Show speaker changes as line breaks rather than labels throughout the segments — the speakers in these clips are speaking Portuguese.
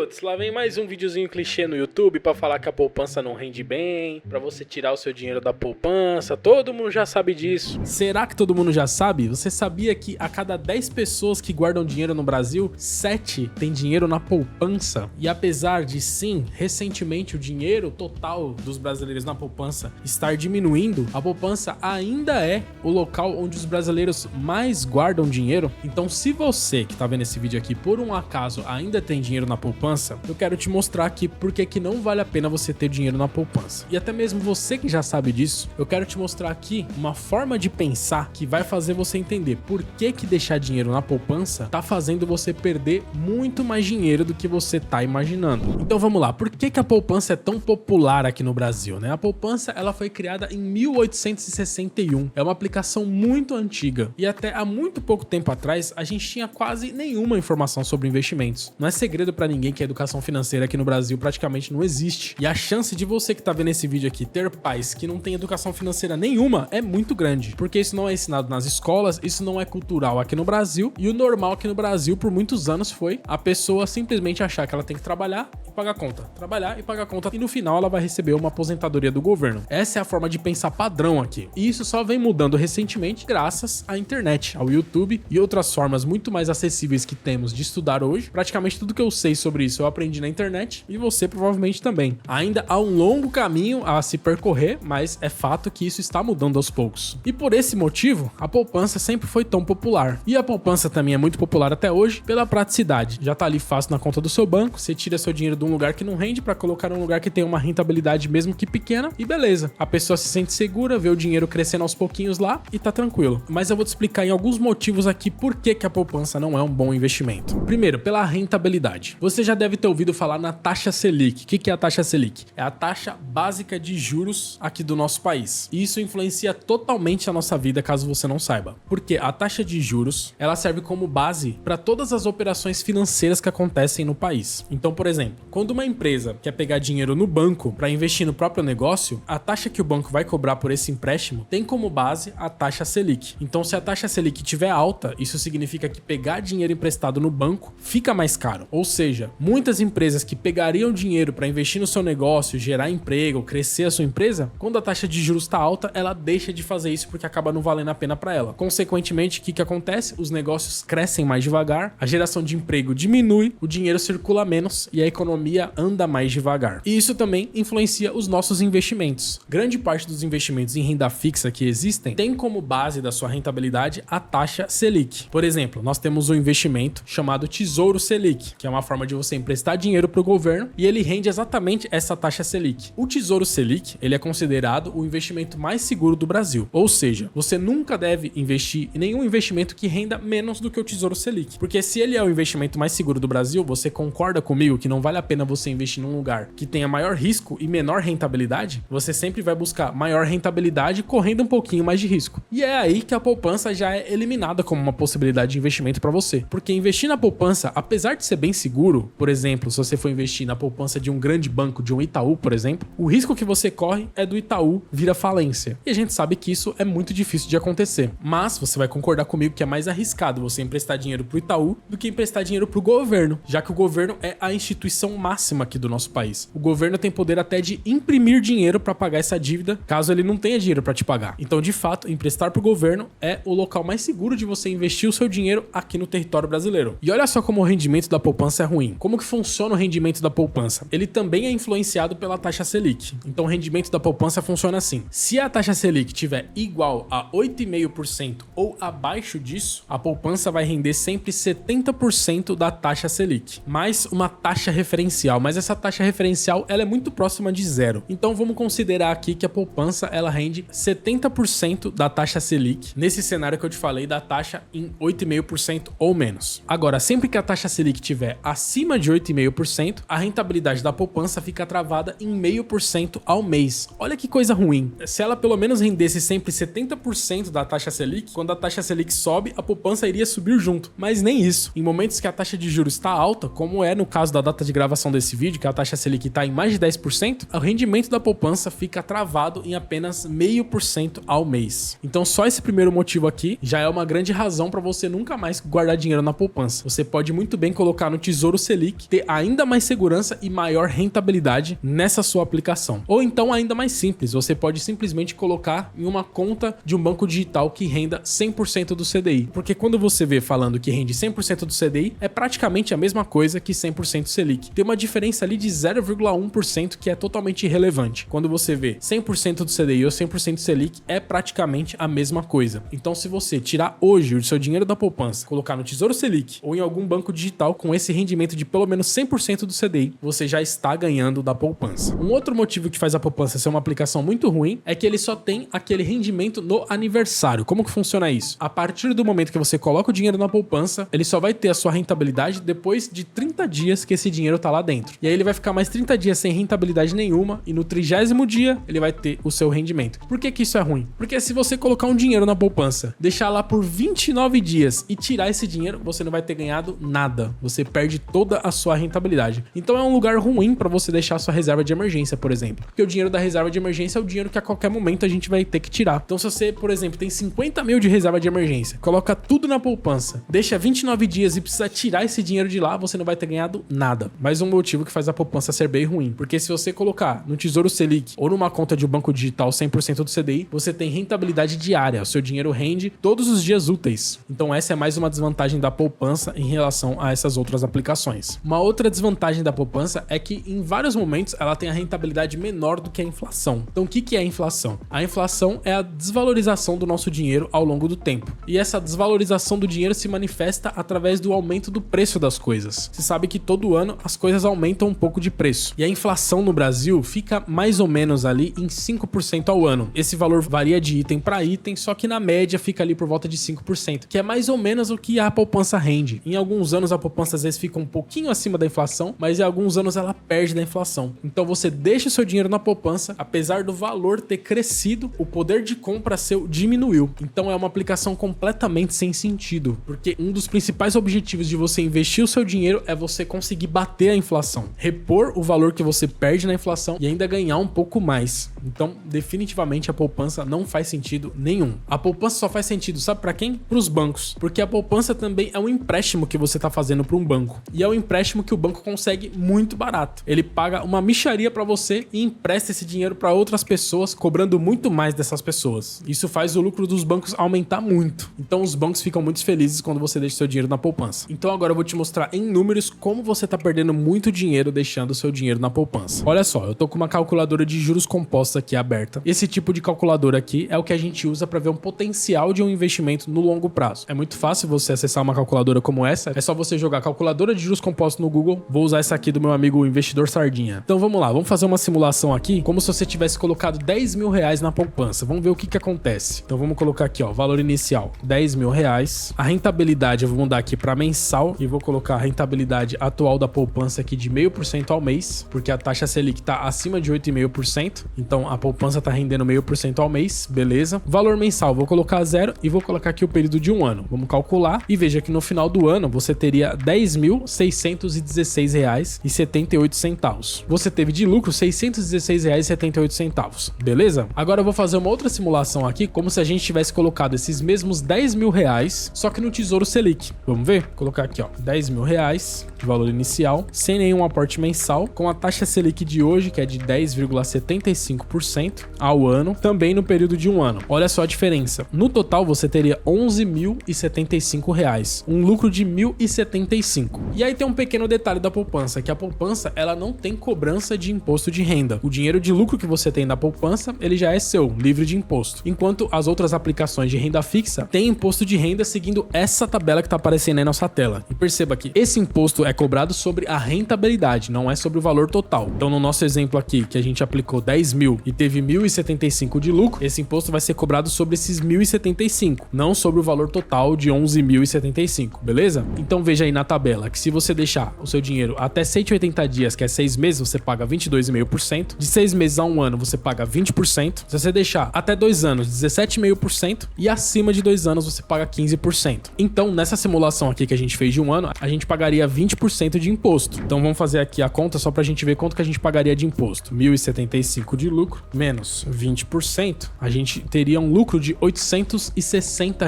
Putz, lá vem mais um videozinho clichê no YouTube pra falar que a poupança não rende bem, pra você tirar o seu dinheiro da poupança, todo mundo já sabe disso.
Será que todo mundo já sabe? Você sabia que a cada 10 pessoas que guardam dinheiro no Brasil, 7 tem dinheiro na poupança? E apesar de sim, recentemente o dinheiro total dos brasileiros na poupança estar diminuindo, a poupança ainda é o local onde os brasileiros mais guardam dinheiro. Então se você que tá vendo esse vídeo aqui por um acaso ainda tem dinheiro na poupança, eu quero te mostrar aqui porque que não vale a pena você ter dinheiro na poupança. E até mesmo você que já sabe disso, eu quero te mostrar aqui uma forma de pensar que vai fazer você entender por que deixar dinheiro na poupança tá fazendo você perder muito mais dinheiro do que você tá imaginando. Então vamos lá, por que a poupança é tão popular aqui no Brasil, né? A poupança, ela foi criada em 1861. É uma aplicação muito antiga e até há muito pouco tempo atrás a gente tinha quase nenhuma informação sobre investimentos. Não é segredo pra ninguém que a educação financeira aqui no Brasil praticamente não existe. E a chance de você que tá vendo esse vídeo aqui ter pais que não têm educação financeira nenhuma é muito grande, porque isso não é ensinado nas escolas, isso não é cultural aqui no Brasil, e o normal aqui no Brasil por muitos anos foi a pessoa simplesmente achar que ela tem que trabalhar e pagar conta, trabalhar e pagar conta, e no final ela vai receber uma aposentadoria do governo. Essa é a forma de pensar padrão aqui. E isso só vem mudando recentemente graças à internet, ao YouTube e outras formas muito mais acessíveis que temos de estudar hoje. Praticamente tudo que eu sei sobre isso eu aprendi na internet e você provavelmente também. Ainda há um longo caminho a se percorrer, mas é fato que isso está mudando aos poucos. E por esse motivo, a poupança sempre foi tão popular. E a poupança também é muito popular até hoje pela praticidade. Já tá ali fácil na conta do seu banco, você tira seu dinheiro de um lugar que não rende para colocar em um lugar que tem uma rentabilidade mesmo que pequena e beleza. A pessoa se sente segura, vê o dinheiro crescendo aos pouquinhos lá e tá tranquilo. Mas eu vou te explicar em alguns motivos aqui por que a poupança não é um bom investimento. Primeiro, pela rentabilidade. Você já deve ter ouvido falar na taxa Selic. O que é a taxa Selic? É a taxa básica de juros aqui do nosso país. E isso influencia totalmente a nossa vida, caso você não saiba. Porque a taxa de juros, ela serve como base para todas as operações financeiras que acontecem no país. Então, por exemplo, quando uma empresa quer pegar dinheiro no banco para investir no próprio negócio, a taxa que o banco vai cobrar por esse empréstimo tem como base a taxa Selic. Então, se a taxa Selic estiver alta, isso significa que pegar dinheiro emprestado no banco fica mais caro. Ou seja, muitas empresas que pegariam dinheiro para investir no seu negócio, gerar emprego, crescer a sua empresa, quando a taxa de juros está alta, ela deixa de fazer isso porque acaba não valendo a pena para ela. Consequentemente, o que acontece? Os negócios crescem mais devagar, a geração de emprego diminui, o dinheiro circula menos e a economia anda mais devagar. E isso também influencia os nossos investimentos. Grande parte dos investimentos em renda fixa que existem tem como base da sua rentabilidade a taxa Selic. Por exemplo, nós temos um investimento chamado Tesouro Selic, que é uma forma de você emprestar dinheiro para o governo e ele rende exatamente essa taxa Selic. O Tesouro Selic, ele é considerado o investimento mais seguro do Brasil. Ou seja, você nunca deve investir em nenhum investimento que renda menos do que o Tesouro Selic. Porque se ele é o investimento mais seguro do Brasil, você concorda comigo que não vale a pena você investir num lugar que tenha maior risco e menor rentabilidade? Você sempre vai buscar maior rentabilidade correndo um pouquinho mais de risco. E é aí que a poupança já é eliminada como uma possibilidade de investimento para você. Porque investir na poupança, apesar de ser bem seguro, por exemplo, se você for investir na poupança de um grande banco, de um Itaú, por exemplo, o risco que você corre é do Itaú vir à falência. E a gente sabe que isso é muito difícil de acontecer. Mas você vai concordar comigo que é mais arriscado você emprestar dinheiro pro Itaú do que emprestar dinheiro pro governo, já que o governo é a instituição máxima aqui do nosso país. O governo tem poder até de imprimir dinheiro para pagar essa dívida, caso ele não tenha dinheiro para te pagar. Então, de fato, emprestar pro governo é o local mais seguro de você investir o seu dinheiro aqui no território brasileiro. E olha só como o rendimento da poupança é ruim. Como que funciona o rendimento da poupança? Ele também é influenciado pela taxa Selic. Então, o rendimento da poupança funciona assim. Se a taxa Selic tiver igual a 8,5% ou abaixo disso, a poupança vai render sempre 70% da taxa Selic, mais uma taxa referencial. Mas essa taxa referencial, ela é muito próxima de zero. Então, vamos considerar aqui que a poupança, ela rende 70% da taxa Selic, nesse cenário que eu te falei da taxa em 8,5% ou menos. Agora, sempre que a taxa Selic estiver acima de 8,5%, a rentabilidade da poupança fica travada em 0,5% ao mês. Olha que coisa ruim. Se ela pelo menos rendesse sempre 70% da taxa Selic, quando a taxa Selic sobe, a poupança iria subir junto. Mas nem isso. Em momentos que a taxa de juros está alta, como é no caso da data de gravação desse vídeo, que a taxa Selic está em mais de 10%, o rendimento da poupança fica travado em apenas 0,5% ao mês. Então só esse primeiro motivo aqui já é uma grande razão para você nunca mais guardar dinheiro na poupança. Você pode muito bem colocar no Tesouro Selic Selic, ter ainda mais segurança e maior rentabilidade nessa sua aplicação. Ou então ainda mais simples, você pode simplesmente colocar em uma conta de um banco digital que renda 100% do CDI. Porque quando você vê falando que rende 100% do CDI, é praticamente a mesma coisa que 100% Selic. Tem uma diferença ali de 0,1% que é totalmente irrelevante. Quando você vê 100% do CDI ou 100% Selic, é praticamente a mesma coisa. Então, se você tirar hoje o seu dinheiro da poupança, colocar no Tesouro Selic ou em algum banco digital com esse rendimento de pelo menos 100% do CDI, você já está ganhando da poupança. Um outro motivo que faz a poupança ser uma aplicação muito ruim é que ele só tem aquele rendimento no aniversário. Como que funciona isso? A partir do momento que você coloca o dinheiro na poupança, ele só vai ter a sua rentabilidade depois de 30 dias que esse dinheiro tá lá dentro. E aí ele vai ficar mais 30 dias sem rentabilidade nenhuma e no 30º dia ele vai ter o seu rendimento. Por que que isso é ruim? Porque se você colocar um dinheiro na poupança, deixar lá por 29 dias e tirar esse dinheiro, você não vai ter ganhado nada. Você perde toda a sua rentabilidade. Então é um lugar ruim para você deixar a sua reserva de emergência, por exemplo. Porque o dinheiro da reserva de emergência é o dinheiro que a qualquer momento a gente vai ter que tirar. Então se você, por exemplo, tem 50 mil de reserva de emergência, coloca tudo na poupança, deixa 29 dias e precisa tirar esse dinheiro de lá, você não vai ter ganhado nada. Mais um motivo que faz a poupança ser bem ruim. Porque se você colocar no Tesouro Selic ou numa conta de um banco digital 100% do CDI, você tem rentabilidade diária. O seu dinheiro rende todos os dias úteis. Então essa é mais uma desvantagem da poupança em relação a essas outras aplicações. Uma outra desvantagem da poupança é que em vários momentos ela tem a rentabilidade menor do que a inflação. Então o que é a inflação? A inflação é a desvalorização do nosso dinheiro ao longo do tempo. E essa desvalorização do dinheiro se manifesta através do aumento do preço das coisas. Você sabe que todo ano as coisas aumentam um pouco de preço. E a inflação no Brasil fica mais ou menos ali em 5% ao ano. Esse valor varia de item para item, só que na média fica ali por volta de 5%, que é mais ou menos o que a poupança rende. Em alguns anos a poupança às vezes fica um pouquinho acima da inflação, mas em alguns anos ela perde da inflação. Então você deixa o seu dinheiro na poupança, apesar do valor ter crescido, o poder de compra seu diminuiu. Então é uma aplicação completamente sem sentido, porque um dos principais objetivos de você investir o seu dinheiro é você conseguir bater a inflação, repor o valor que você perde na inflação e ainda ganhar um pouco mais. Então, definitivamente a poupança não faz sentido nenhum. A poupança só faz sentido, sabe para quem? Para os bancos, porque a poupança também é um empréstimo que você tá fazendo para um banco. E é um empréstimo que o banco consegue muito barato. Ele paga uma mixaria para você e empresta esse dinheiro para outras pessoas, cobrando muito mais dessas pessoas. Isso faz o lucro dos bancos aumentar muito. Então os bancos ficam muito felizes quando você deixa seu dinheiro na poupança. Então agora eu vou te mostrar em números como você tá perdendo muito dinheiro deixando seu dinheiro na poupança. Olha só, eu tô com uma calculadora de juros compostos aqui aberta. Esse tipo de calculadora aqui é o que a gente usa para ver um potencial de um investimento no longo prazo. É muito fácil você acessar uma calculadora como essa. É só você jogar calculadora de juros compostos no Google. Vou usar essa aqui do meu amigo Investidor Sardinha. Então vamos lá, vamos fazer uma simulação aqui como se você tivesse colocado 10 mil reais na poupança. Vamos ver o que acontece. Então vamos colocar aqui, ó, valor inicial 10 mil reais. A rentabilidade eu vou mudar aqui para mensal e vou colocar a rentabilidade atual da poupança aqui de 0,5% ao mês, porque a taxa Selic tá acima de 8,5%. Então a poupança tá rendendo 0,5% ao mês, beleza? Valor mensal vou colocar 0 e vou colocar aqui o período de um ano. Vamos calcular e veja que no final do ano você teria R$ 10.616,78. Você teve de lucro R$ 616,78, beleza? Agora eu vou fazer uma outra simulação aqui, como se a gente tivesse colocado esses mesmos 10 mil reais, só que no Tesouro Selic. Vamos ver? Vou colocar aqui, ó, 10 mil reais de valor inicial, sem nenhum aporte mensal, com a taxa Selic de hoje, que é de 10,75% ao ano, também no período de um ano. Olha só a diferença. No total, você teria R$ 11.075, um lucro de R$ 1.075. E aí tem um pequeno detalhe da poupança, que a poupança, ela não tem cobrança de imposto de renda. O dinheiro de lucro que você tem na poupança, ele já é seu, livre de imposto. Enquanto as outras aplicações de renda fixa têm imposto de renda seguindo essa tabela que tá aparecendo aí na sua tela. E perceba que esse imposto é cobrado sobre a rentabilidade, não é sobre o valor total. Então no nosso exemplo aqui, que a gente aplicou 10 mil e teve 1.075 de lucro, esse imposto vai ser cobrado sobre esses 1.075, não sobre o valor total de 11.075, beleza? Então veja aí na tabela que se você deixar o seu dinheiro até 180 dias, que é 6 meses, você paga 22,5%. De 6 meses a um ano, você paga 20%. Se você deixar até 2 anos, 17,5%. E acima de 2 anos, você paga 15%. Então, nessa simulação aqui que a gente fez de um ano, a gente pagaria 20% de imposto. Então, vamos fazer aqui a conta só pra gente ver quanto que a gente pagaria de imposto. 1.075 de lucro, menos 20%, a gente teria um lucro de R$ 860.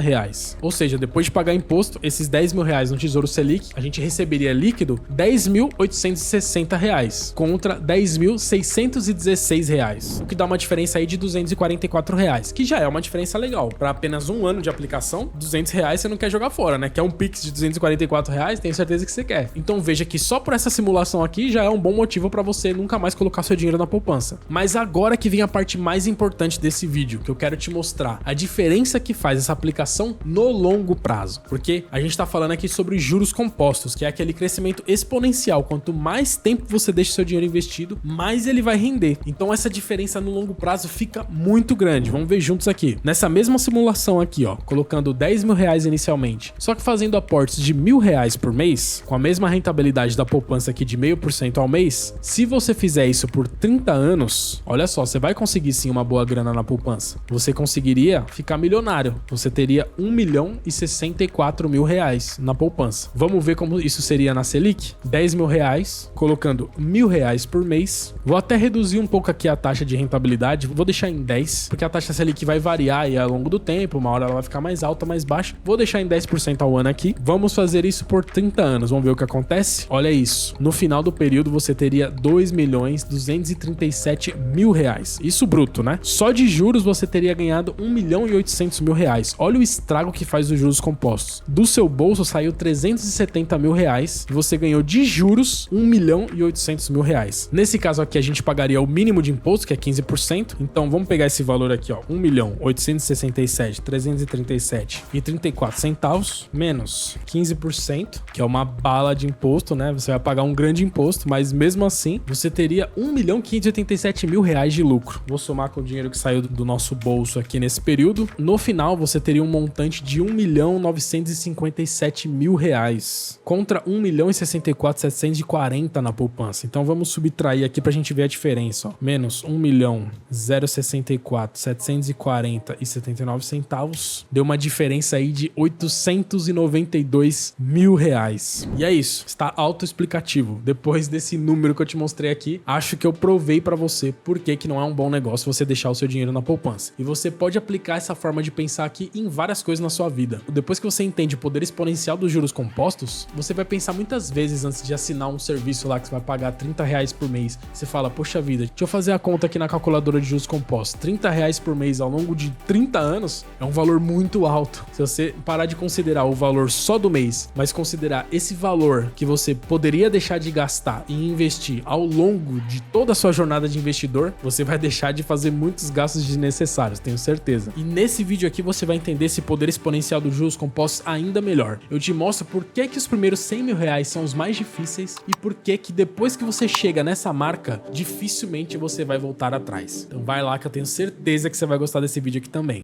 Ou seja, depois de pagar imposto, esses 10 mil reais no Tesouro Selic, a gente receberia líquido, R$10.860 contra R$10.616, o que dá uma diferença aí de R$244, que já é uma diferença legal. Para apenas um ano de aplicação, R$200 você não quer jogar fora, né? Quer um Pix de R$244? Tenho certeza que você quer. Então veja que só por essa simulação aqui já é um bom motivo para você nunca mais colocar seu dinheiro na poupança. Mas agora que vem a parte mais importante desse vídeo, que eu quero te mostrar a diferença que faz essa aplicação no longo prazo. Porque a gente tá falando aqui sobre juros compostos, que é aquele crescimento exponencial. Quanto mais tempo você deixa seu dinheiro investido, mais ele vai render. Então essa diferença no longo prazo fica muito grande. Vamos ver juntos aqui. Nessa mesma simulação aqui, ó, colocando R$10.000 inicialmente, só que fazendo aportes de R$1.000 por mês, com a mesma rentabilidade da poupança aqui de 0,5% ao mês, se você fizer isso por 30 anos, olha só, você vai conseguir sim uma boa grana na poupança. Você conseguiria ficar milionário. Você teria R$1.064.000 na poupança. Vamos ver como isso seria na Selic? R$10.000, colocando R$1.000 por mês. Vou até reduzir um pouco aqui a taxa de rentabilidade, vou deixar em 10, porque a taxa Selic vai variar aí ao longo do tempo, uma hora ela vai ficar mais alta, mais baixa. Vou deixar em 10% ao ano aqui. Vamos fazer isso por 30 anos, vamos ver o que acontece? Olha isso, no final do período você teria R$2.237.000. Isso bruto, né? Só de juros você teria ganhado R$1.800.000. Olha o estrago que faz os juros compostos. Do seu bolso saiu R$370.000 e você ganhou de juros R$1.800.000. Nesse caso aqui a gente pagaria o mínimo de imposto, que é 15%. Então vamos pegar esse valor aqui, ó, 1.867.337,34 menos 15%, que é uma bala de imposto, né? Você vai pagar um grande imposto, mas mesmo assim você teria R$1.587.000 de lucro. Vou somar com o dinheiro que saiu do nosso bolso aqui nesse período. No final você teria um montante de R$1.957.000 contra R$1.064.740 na poupança. Então vamos subtrair aqui pra gente ver a diferença, ó. Menos R$1.064.740,79 deu uma diferença aí de R$892.000. E é isso, está autoexplicativo. Depois desse número que eu te mostrei aqui, acho que eu provei pra você por que não é um bom negócio você deixar o seu dinheiro na poupança. E você pode aplicar essa forma de pensar aqui em várias coisas na sua vida. Depois que você entende o poder exponencial dos juros compostos, você vai pensar muitas vezes antes de assinar um serviço lá que você vai pagar R$30 por mês. Você fala, poxa vida, deixa eu fazer a conta aqui na calculadora de juros compostos. R$30 por mês ao longo de 30 anos é um valor muito alto. Se você parar de considerar o valor só do mês, mas considerar esse valor que você poderia deixar de gastar e investir ao longo de toda a sua jornada de investidor, você vai deixar de fazer muitos gastos desnecessários, tenho certeza. E nesse vídeo aqui você vai entender esse poder exponencial dos juros compostos ainda melhor. Eu te mostro por que os primeiros R$100.000 são os mais difíceis e por que depois que você chega nessa marca, dificilmente você vai voltar atrás. Então vai lá que eu tenho certeza que você vai gostar desse vídeo aqui também.